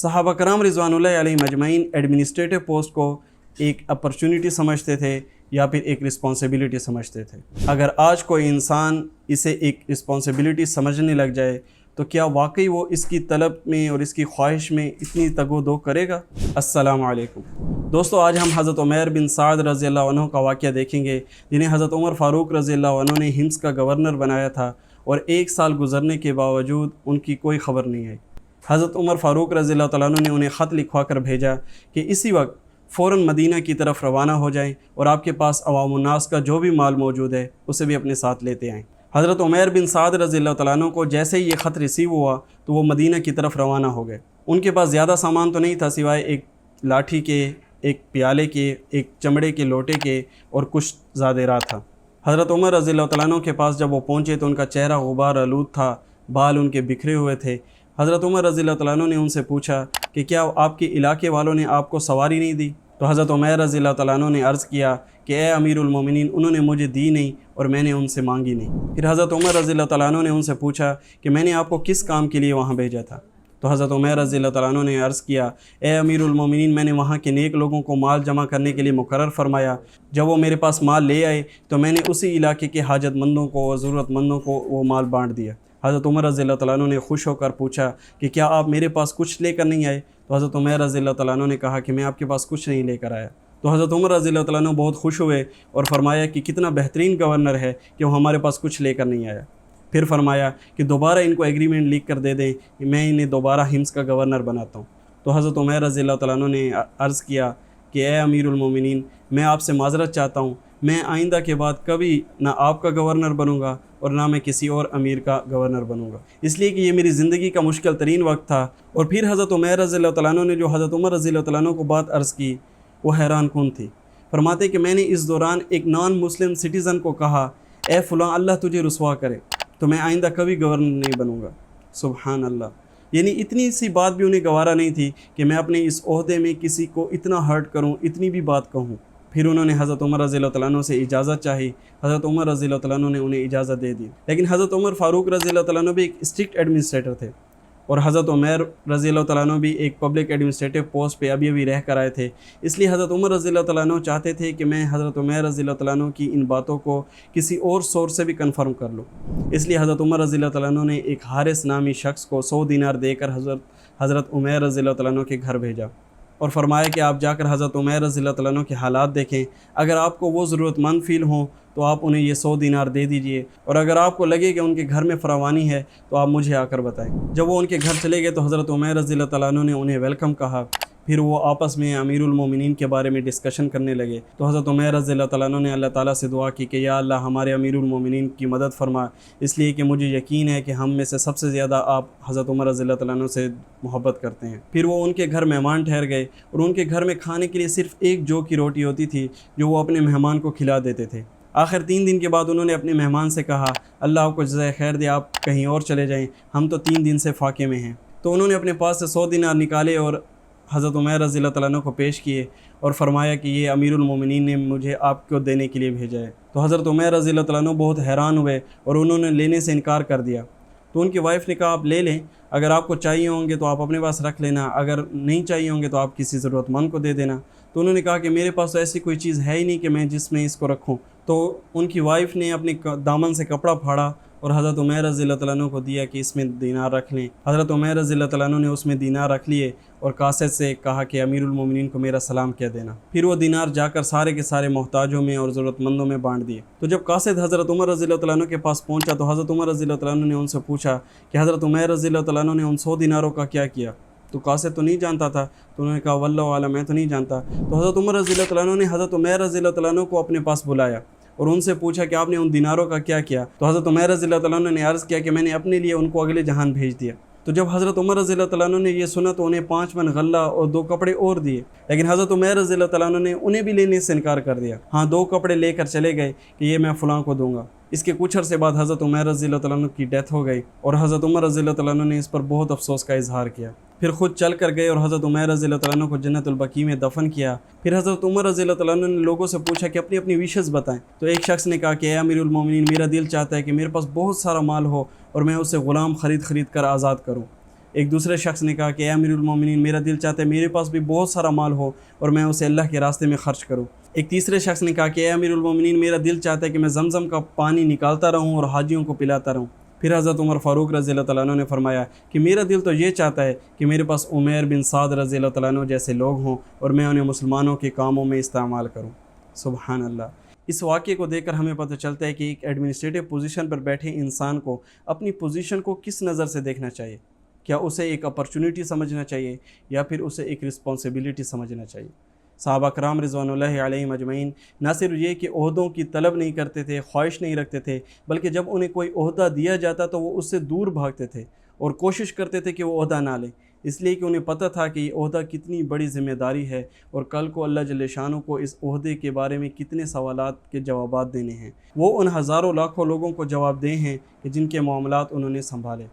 सहाबा कराम रिज़वानुल्लाहि अलैहिम अजमईन administrative post को एक अपॉर्चुनिटी समझते थे या फिर एक रिस्पॉन्सिबिलिटी समझते थे। अगर आज कोई इंसान इसे एक रिस्पॉन्सिबिलिटी समझने लग जाए तो क्या वाकई वो इसकी तलब में और इसकी ख्वाहिश में इतनी तगो-दो करेगा? अस्सलामु अलैकुम दोस्तों, आज हम हज़रत उमैर बिन साद रज़ियल्लाहु अन्हु का वाक़या देखेंगे, जिन्हें हज़रत उमर फ़ारूक रज़ियल्लाहु अन्हु ने हिम्स का गवर्नर बनाया था और 1 साल गुजरने के बावजूद उनकी कोई ख़बर नहीं आई। हज़रत उमर फ़ारूक रज़ियल्लाहु तआला अन्हु ने उन्हें ख़त लिखवा कर भेजा कि इसी वक्त फ़ौरन मदीना की तरफ रवाना हो जाएं और आपके पास अवामुन्नास का जो भी माल मौजूद है उसे भी अपने साथ लेते आएँ। हज़रत उमैर बिन साद रज़ियल्लाहु तआला अन्हु को जैसे ही ये ख़त रिसीव हुआ तो वो मदीना की तरफ रवाना हो गए। उनके पास ज़्यादा सामान तो नहीं था सिवाय एक लाठी के, एक प्याले के, एक चमड़े के लोटे के और कुछ ज़ादेरा था। हज़रत उमर रज़ियल्लाहु तआला अन्हु के पास जब वो पहुँचे तो उनका चेहरा गुबार आलूद था, बाल उनके बिखरे हुए थे। हज़रत उमर रज़ियल्लाहु तआला अन्हु ने उनसे पूछा कि क्या आपके इलाके वालों ने आपको सवारी नहीं दी? तो हज़रत उमैर रज़ियल्लाहु तआला अन्हु ने अर्ज़ किया कि ए अमीरुल मोमिनीन, उन्होंने मुझे दी नहीं और मैंने उनसे मांगी नहीं। फिर हज़रत उमर रज़ियल्लाहु तआला अन्हु ने उनसे पूछा कि मैंने आपको किस काम के लिए वहाँ भेजा था? तो हज़रत उमैर रज़ियल्लाहु तआला अन्हु ने अर्ज़ किया, ए अमीरुल मोमिनीन, मैंने वहाँ के नेक लोगों को माल जमा करने के लिए मुकर्रर फरमाया। जब वो मेरे पास माल ले आए तो मैंने उसी इलाके के हाजतमंदों को और ज़रूरतमंदों को वो माल बाँट दिया। हज़रत उमर रज़ियल्लाहु तआला अन्हु ने खुश होकर पूछा कि क्या आप मेरे पास कुछ लेकर नहीं आए? तो हज़रत उमैर रज़ियल्लाहु तआला अन्हु ने कहा कि मैं आपके पास कुछ नहीं लेकर आया। तो हज़रत उमर रज़ियल्लाहु तआला अन्हु बहुत खुश हुए और फरमाया कि कितना बेहतरीन गवर्नर है कि वो हमारे पास कुछ लेकर नहीं आया। फिर फरमाया कि दोबारा इनको एग्रीमेंट लिख कर दे दें कि मैं इन्हें दोबारा हिम्स का गवर्नर बनाता हूँ। तो हज़रत उमैर रज़ियल्लाहु तआला अन्हु ने अर्ज़ किया कि ए अमीरुल मोमिनीन, मैं आपसे माज़रत चाहता हूँ, मैं आइंदा के बाद कभी ना आपका गवर्नर बनूँगा और ना मैं किसी और अमीर का गवर्नर बनूँगा, इसलिए कि ये मेरी ज़िंदगी का मुश्किल तरीन वक्त था। और फिर हज़रत उमैर रज़ियल्लाहु तआला अन्हु ने जो हज़रत उमर रज़ियल्लाहु तआला अन्हु को बात अर्ज़ की वो हैरान कुन थी। फरमाते कि मैंने इस दौरान एक नॉन मुस्लिम सिटीज़न को कहा, ए फ़ुलां, अल्लाह तुझे रुसवा करे, तो मैं आइंदा कभी गवर्नर नहीं बनूँगा। सुबहान अल्लाह। यानी इतनी सी बात भी उन्हें गवारा नहीं थी कि मैं अपने इस ओहदे में किसी को इतना हर्ट करूँ, इतनी भी बात कहूँ। फिर उन्होंने हज़रत उमर रज़ियल्लाहु तआला अन्हु से इजाज़त चाही। हज़रत उमर रज़ियल्लाहु तआला अन्हु ने उन्हें इजाज़त दे दी। लेकिन हज़रत उमर फ़ारूक रज़ियल्लाहु तआला अन्हु भी एक स्ट्रिक्ट एडमिनिस्ट्रेटर थे और हज़रत उमैर रज़ियल्लाहु तआला अन्हु भी एक पब्लिक एडमिनिस्ट्रेटिव पोस्ट पे अभी रह कर आए थे। इसलिए हज़रत उमर रज़ियल्लाहु तआला अन्हु चाहते थे कि मैं हज़रत उमैर रज़ियल्लाहु तआला अन्हु की इन बातों को किसी और सोर्स से भी कन्फर्म कर लूँ। इसलिए हज़रत उमर रज़ियल्लाहु तआला अन्हु ने एक हारिस नामी शख्स को 100 दिनार देकर हज़रत उमैर रज़ियल्लाहु तआला अन्हु के घर भेजा और फरमाया कि आप जाकर हज़रत उमैर रज़ियल्लाहु तआला अन्हु के हालात देखें। अगर आपको वो ज़रूरतमंद फ़ील हों तो आप उन्हें ये 100 दिनार दे दीजिए, और अगर आपको लगे कि उनके घर में फरावानी है तो आप मुझे आकर बताएं। जब वो उनके घर चले गए तो हज़रत उमैर रज़ियल्लाहु तआला अन्हु ने उन्हें वेलकम कहा। फिर वो आपस में अमीरुल मोमिनीन के बारे में डिस्कशन करने लगे। तो हज़रत उमैर रज़ियल्लाहु तआला अन्हु ने अल्लाह ताला से दुआ की कि या अल्लाह, हमारे अमीरुल मोमिनीन की मदद फरमा, इसलिए कि मुझे यकीन है कि हम में से सबसे ज़्यादा आप हज़रत उमर रज़ियल्लाहु तआला अन्हु से मोहब्बत करते हैं। फिर वो उनके घर मेहमान ठहर गए और उनके घर में खाने के लिए सिर्फ़ एक जौ की रोटी होती थी जो वो अपने मेहमान को खिला देते थे। आखिर 3 दिन के बाद उन्होंने अपने मेहमान से कहा, अल्लाह आपको जज़ाए खैर दे, आप कहीं और चले जाएँ, हम तो 3 दिन से फाके में हैं। तो उन्होंने अपने पास से 100 दिनार निकाले और हज़रत उमैर रज़ियल्लाहु तआला अन्हु को पेश किए और फरमाया कि ये अमीरुल मोमिनीन ने मुझे आपको देने के लिए भेजा है। तो हज़रत उमैर रज़ियल्लाहु तआला अन्हु बहुत हैरान हुए और उन्होंने लेने से इनकार कर दिया। तो उनकी वाइफ ने कहा, आप ले लें, अगर आपको चाहिए होंगे तो आप अपने पास रख लेना, अगर नहीं चाहिए होंगे तो आप किसी ज़रूरतमंद को दे देना। तो उन्होंने कहा कि मेरे पास तो ऐसी कोई चीज़ है ही नहीं कि मैं जिसमें इसको रखूँ। तो उनकी वाइफ ने अपने दामन से कपड़ा फाड़ा और हज़रत उमैर रज़ियल्लाहु तआला अन्हु को दिया कि इसमें दीनार रख लें। हज़रत उमैर रज़ियल्लाहु तआला अन्हु ने उसमें दीनार रख लिए और कासिद से कहा कि अमीरुल मोमिनीन को मेरा सलाम कह देना। फिर वो दीनार जाकर सारे के सारे मोहताजों में और ज़रूरतमंदों में बांट दिए। तो जब कासिद हज़रत उमर रज़ियल्लाहु तआला अन्हु के पास पहुंचा तो हज़रत उमर रज़ियल्लाहु तआला अन्हु ने उनसे पूछा कि हज़रत उमैर रज़ियल्लाहु तआला अन्हु ने उन 100 दिनारों का क्या किया? तो कासिद तो नहीं जानता था। तो उन्होंने कहा, वल्लाहु आलम, मैं तो नहीं जानता। तो हज़रत उमर रज़ियल्लाहु तआला अन्हु ने हज़रत उमैर रज़ियल्लाहु तआला अन्हु को अपने पास बुलाया और उनसे पूछा कि आपने उन दिनारों का क्या किया? तो हज़रत उमैर रज़ियल्लाहु तआला अन्हु ने अर्ज़ किया कि मैंने अपने लिए उनको अगले जहान भेज दिया। तो जब हज़रत उमर रज़ियल्लाहु तआला अन्हु ने ये सुना तो उन्हें 5 मन गल्ला और 2 कपड़े और दिए। लेकिन हज़रत उमैर रज़ियल्लाहु तआला अन्हु ने उन्हें भी लेने से इनकार कर दिया। हाँ, 2 कपड़े लेकर चले गए कि ये मैं फ़लाँ को दूँगा। इसके कुछ अरसे बाद हज़रत उमैर रज़ियल्लाहु तआला अन्हु की डेथ हो गई और हज़रत उमर रज़ियल्लाहु तआला अन्हु ने इस पर बहुत अफसोस का इजहार किया। फिर खुद चल कर गए और हज़रत उमैर रज़ियल्लाहु तआला अन्हु को जन्नतुल बकी में दफन किया। फिर हज़रत उमर रज़ियल्लाहु तआला अन्हु ने लोगों से पूछा कि अपनी अपनी विशेज़ बताएं। तो एक शख्स ने कहा कि ए अमीरुल मोमिनीन, मेरा दिल चाहता है कि मेरे पास बहुत सारा माल हो और मैं उसे ग़ुलाम ख़रीद कर आज़ाद करूँ। ایک دوسرے شخص نے کہا کہ اے امیر المومنین میرا دل چاہتا ہے میرے پاس بھی بہت سارا مال ہو اور میں اسے اللہ کے راستے میں خرچ کروں۔ ایک تیسرے شخص نے کہا کہ اے امیر المومنین میرا دل چاہتا ہے کہ میں زمزم کا پانی نکالتا رہوں اور حاجیوں کو پلاتا رہوں۔ پھر حضرت عمر فاروق رضی اللہ تعالیٰ عنہ نے فرمایا کہ میرا دل تو یہ چاہتا ہے کہ میرے پاس عمیر بن سعد رضی اللہ تعالیٰ عنہ جیسے لوگ ہوں اور میں انہیں مسلمانوں کے کاموں میں استعمال کروں۔ سبحان اللہ۔ اس واقعے کو دیکھ کر ہمیں پتہ چلتا ہے کہ ایک ایڈمنسٹریٹو پوزیشن پر بیٹھے انسان کو اپنی پوزیشن کو کس نظر سے دیکھنا چاہیے۔ کیا اسے ایک اپرچونٹی سمجھنا چاہیے یا پھر اسے ایک رسپانسبلٹی سمجھنا چاہیے۔ صحابہ کرام رضوان اللہ علیہم اجمعین نہ صرف یہ کہ عہدوں کی طلب نہیں کرتے تھے، خواہش نہیں رکھتے تھے، بلکہ جب انہیں کوئی عہدہ دیا جاتا تو وہ اس سے دور بھاگتے تھے اور کوشش کرتے تھے کہ وہ عہدہ نہ لیں، اس لیے کہ انہیں پتہ تھا کہ یہ عہدہ کتنی بڑی ذمہ داری ہے اور کل کو اللہ جل شانہ کو اس عہدے کے بارے میں کتنے سوالات کے جوابات دینے ہیں۔ وہ ان ہزاروں لاکھوں لوگوں کو جواب دہ ہیں کہ جن کے معاملات انہوں نے سنبھالے۔